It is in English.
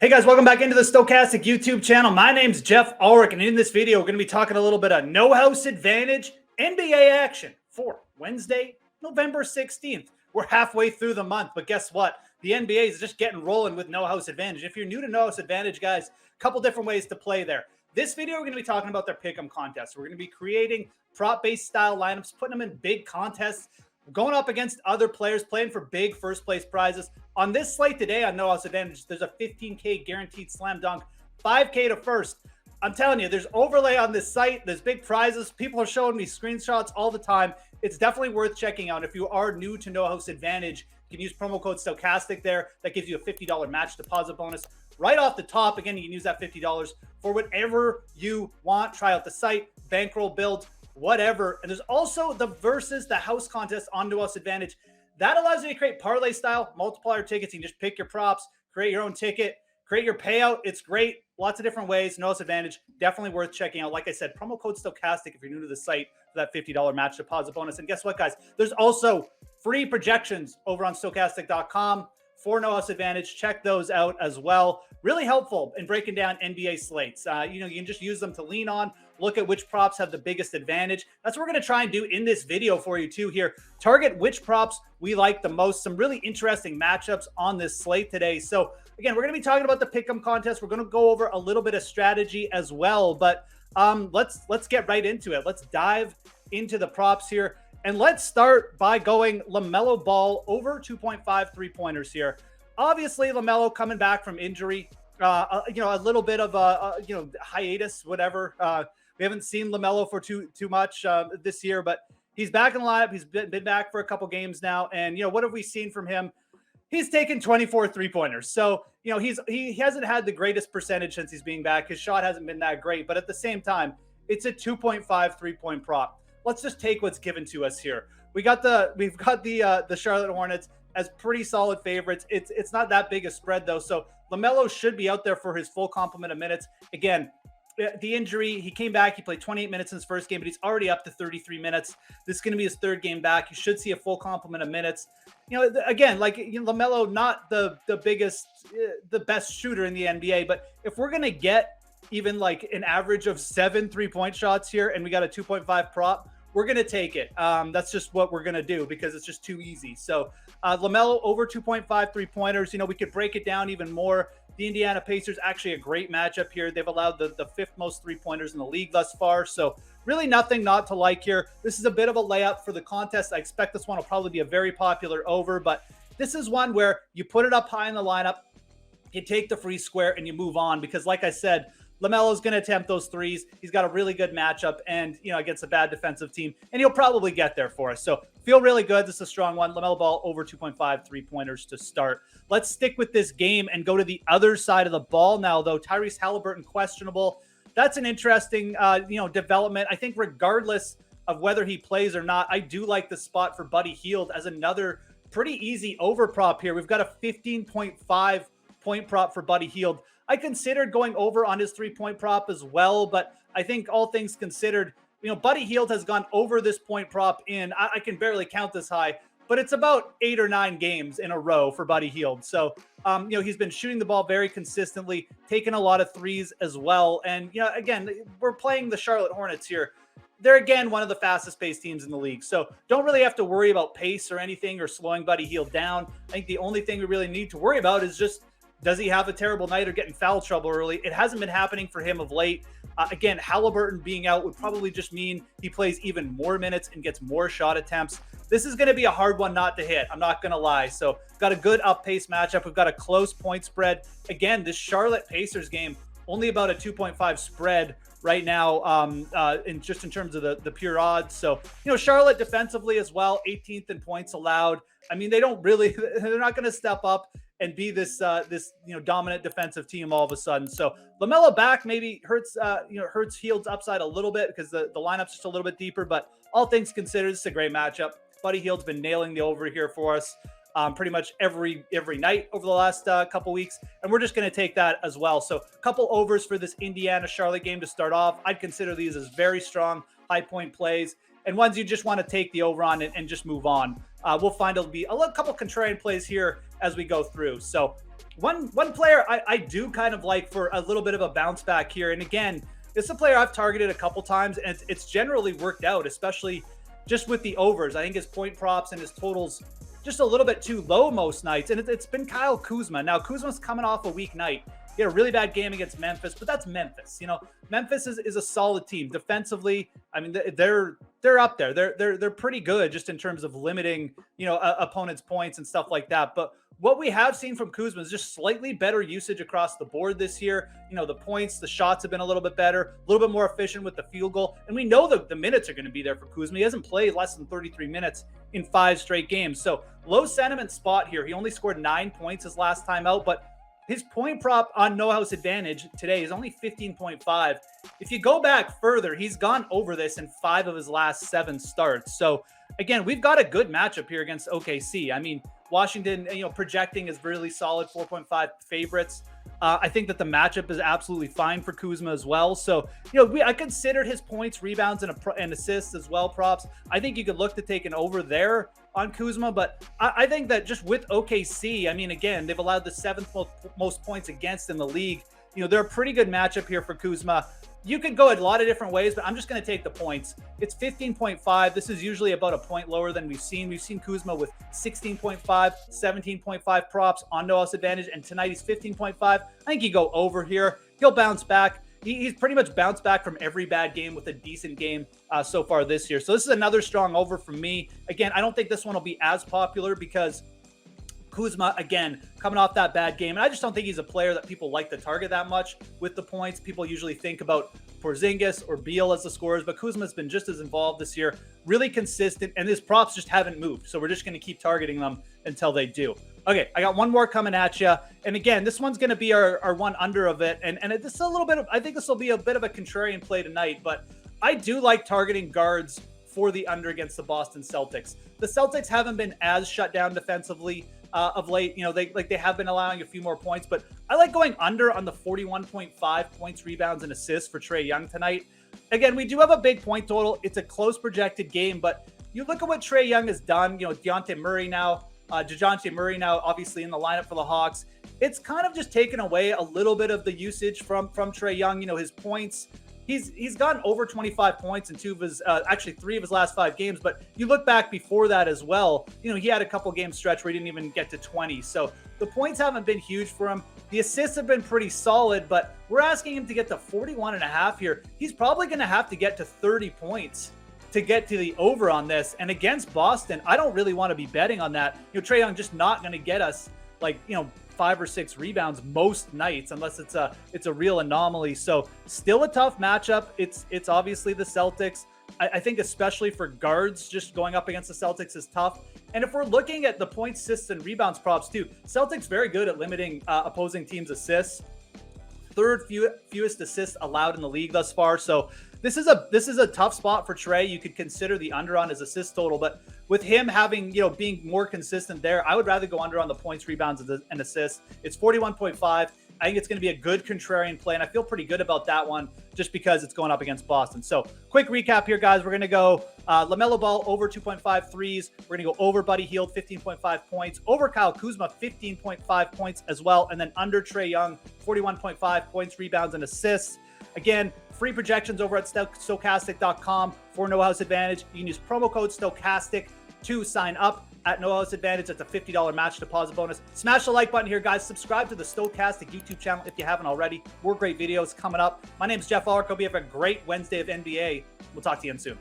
Hey guys, welcome back into the Stochastic YouTube channel. My name's Geoff Ulrich, and in this video, we're going to be talking a little bit of no house advantage NBA action for Wednesday, November 16th. We're halfway through the month, but guess what? The NBA is just getting rolling with no house advantage. If you're new to no house advantage, guys, a couple different ways to play there. This video, we're going to be talking about their pick'em contest. We're going to be creating prop-based style lineups, putting them in big contests, going up against other players, playing for big first-place prizes. On this slate today on No House Advantage, there's a $15K guaranteed slam dunk, $5K to first. I'm telling you, there's overlay on this site. There's big prizes. People are showing me screenshots all the time. It's definitely worth checking out. If you are new to No House Advantage, you can use promo code Stochastic there. That gives you a $50 match deposit bonus. Right off the top, again, you can use that $50 for whatever you want. Try out the site, bankroll, build, whatever. And there's also the versus the house contest on No House Advantage. That allows you to create parlay style multiplier tickets. You can just pick your props, create your own ticket, create your payout. It's great. Lots of different ways. No House Advantage. Definitely worth checking out. Like I said, promo code Stochastic if you're new to the site for that $50 match deposit bonus. And guess what, guys? There's also free projections over on Stochastic.com for No House Advantage. Check those out as well. Really helpful in breaking down NBA slates. You can just use them to lean on, look at which props have the biggest advantage. That's what we're going to try and do in this video for you too here. Target which props we like the most. Some really interesting matchups on this slate today. So again, we're going to be talking about the pick'em contest. We're going to go over a little bit of strategy as well, but let's get right into it. Let's dive into the props here. And let's start by going LaMelo Ball over 2.5 three-pointers here. Obviously, LaMelo coming back from injury, a little bit of a hiatus, whatever. We haven't seen LaMelo for too much this year, but he's back in the lineup. He's been back for a couple games now, and what have we seen from him? He's taken 24 three-pointers, so he hasn't had the greatest percentage since he's being back. His shot hasn't been that great, but at the same time, it's a 2.5 three-point prop. Let's just take what's given to us here. We've got the Charlotte Hornets as pretty solid favorites. It's not that big a spread though, so LaMelo should be out there for his full complement of minutes. Again, the injury, he came back, he played 28 minutes in his first game, but he's already up to 33 minutes. This is going to be his third game back. You should see a full complement of minutes. Again, LaMelo, not the biggest, the best shooter in the NBA, but if we're going to get even like an average of 7 3-point shots here and we got a 2.5 prop, we're going to take it. That's just what we're going to do because it's just too easy. So LaMelo over 2.5 three-pointers. We could break it down even more. The Indiana Pacers, actually a great matchup here. They've allowed the fifth most three-pointers in the league thus far. So really nothing not to like here. This is a bit of a layup for the contest. I expect this one will probably be a very popular over, but this is one where you put it up high in the lineup, you take the free square, and you move on because like I said, LaMelo's going to attempt those threes. He's got a really good matchup and, against a bad defensive team, and he'll probably get there for us. So feel really good. This is a strong one. LaMelo Ball over 2.5 three-pointers to start. Let's stick with this game and go to the other side of the ball now, though. Tyrese Halliburton questionable. That's an interesting, development. I think regardless of whether he plays or not, I do like the spot for Buddy Hield as another pretty easy over prop here. We've got a 15.5 point prop for Buddy Hield. I considered going over on his 3-point prop as well, but I think all things considered, Buddy Hield has gone over this point prop in, I can barely count this high, but it's about 8 or 9 games in a row for Buddy Hield. So, he's been shooting the ball very consistently, taking a lot of threes as well. And, again, we're playing the Charlotte Hornets here. They're, again, one of the fastest paced teams in the league. So don't really have to worry about pace or anything or slowing Buddy Hield down. I think the only thing we really need to worry about is just, does he have a terrible night or get in foul trouble early? It hasn't been happening for him of late. Again, Halliburton being out would probably just mean he plays even more minutes and gets more shot attempts. This is going to be a hard one not to hit. I'm not going to lie. So got a good up-pace matchup. We've got a close point spread. Again, this Charlotte Pacers game, only about a 2.5 spread right now in terms of the pure odds. So, Charlotte defensively as well, 18th in points allowed. I mean, they're not going to step up and be this dominant defensive team all of a sudden. So LaMelo back maybe hurts Hield's upside a little bit because the lineup's just a little bit deeper, but all things considered, it's a great matchup. Buddy Hield's been nailing the over here for us pretty much every night over the last couple weeks, and we're just going to take that as well. So a couple overs for this Indiana-Charlotte game to start off. I'd consider these as very strong high point plays and ones you just want to take the over on and just move on. We'll find it'll be a couple contrarian plays here as we go through. So one player I do kind of like for a little bit of a bounce back here. And again, it's a player I've targeted a couple times, and it's generally worked out, especially just with the overs. I think his point props and his totals just a little bit too low most nights. And it's been Kyle Kuzma. Now, Kuzma's coming off a weak night. He had a really bad game against Memphis, but that's Memphis. You know, Memphis is a solid team defensively. I mean, they're up there. They're pretty good just in terms of limiting, you know, opponents' points and stuff like that. But what we have seen from Kuzma is just slightly better usage across the board this year. You know, the points, the shots have been a little bit better, a little bit more efficient with the field goal. And we know that the minutes are going to be there for Kuzma. He hasn't played less than 33 minutes in 5 straight games. So low sentiment spot here. He only scored 9 points his last time out, but his point prop on No House Advantage today is only 15.5. If you go back further, he's gone over this in 5 of his last 7 starts. So again, we've got a good matchup here against OKC. I mean, Washington, you know, projecting is really solid, 4.5 favorites. I think that the matchup is absolutely fine for Kuzma as well. So, you know, I considered his points, rebounds, and assists as well, props. I think you could look to take an over there on Kuzma, but I think that just with OKC, I mean, again, they've allowed the 7th most points against in the league. You know, they're a pretty good matchup here for Kuzma. You could go a lot of different ways, but I'm just going to take the points. It's 15.5. This is usually about a point lower than we've seen. We've seen Kuzma with 16.5, 17.5 props on No House Advantage, and tonight he's 15.5. I think you go over here. He'll bounce back. He's pretty much bounced back from every bad game with a decent game so far this year. So this is another strong over from me. Again, I don't think this one will be as popular because Kuzma, again, coming off that bad game. And I just don't think he's a player that people like to target that much with the points. People usually think about Porzingis or Beal as the scorers, but Kuzma's been just as involved this year, really consistent, and his props just haven't moved. So we're just going to keep targeting them until they do. Okay, I got one more coming at you. And again, this one's going to be our one under of it. And this is a little bit of, I think this will be a bit of a contrarian play tonight, but I do like targeting guards for the under against the Boston Celtics. The Celtics haven't been as shut down defensively of late. You know, they have been allowing a few more points, but I like going under on the 41.5 points, rebounds, and assists for Trae Young tonight. Again, we do have a big point total. It's a close projected game, but you look at what Trae Young has done. You know, DeJounte Murray now, obviously in the lineup for the Hawks. It's kind of just taken away a little bit of the usage from Trae Young. You know, his points, he's gotten over 25 points in 3 of his last 5 games. But you look back before that as well, you know, he had a couple game stretch where he didn't even get to 20. So the points haven't been huge for him. The assists have been pretty solid, but we're asking him to get to 41.5 here. He's probably going to have to get to 30 points to get to the over on this. And against Boston, I don't really want to be betting on that. You know, Trae Young just not going to get us like, you know, 5 or 6 rebounds most nights unless it's a real anomaly. So still a tough matchup. It's obviously the Celtics. I think especially for guards, just going up against the Celtics is tough. And if we're looking at the points, assists, and rebounds props too, Celtics very good at limiting opposing teams' assists. 3rd fewest assists allowed in the league thus far. So this is a tough spot for Trae. You could consider the under on his assist total, but with him having, you know, being more consistent there, I would rather go under on the points, rebounds, and assists. It's 41.5. I think it's going to be a good contrarian play, and I feel pretty good about that one just because it's going up against Boston. So quick recap here, guys. We're going to go LaMelo Ball over 2.5 threes. We're going to go over Buddy Hield, 15.5 points. Over Kyle Kuzma, 15.5 points as well. And then under Trae Young, 41.5 points, rebounds, and assists. Again, free projections over at Stokastic.com for No House Advantage. You can use promo code Stokastic to sign up at No House Advantage. It's a $50 match deposit bonus. Smash the like button here, guys. Subscribe to the Stokastic YouTube channel if you haven't already. More great videos coming up. My name is Geoff Ulrich. Hope you have a great Wednesday of NBA. We'll talk to you soon.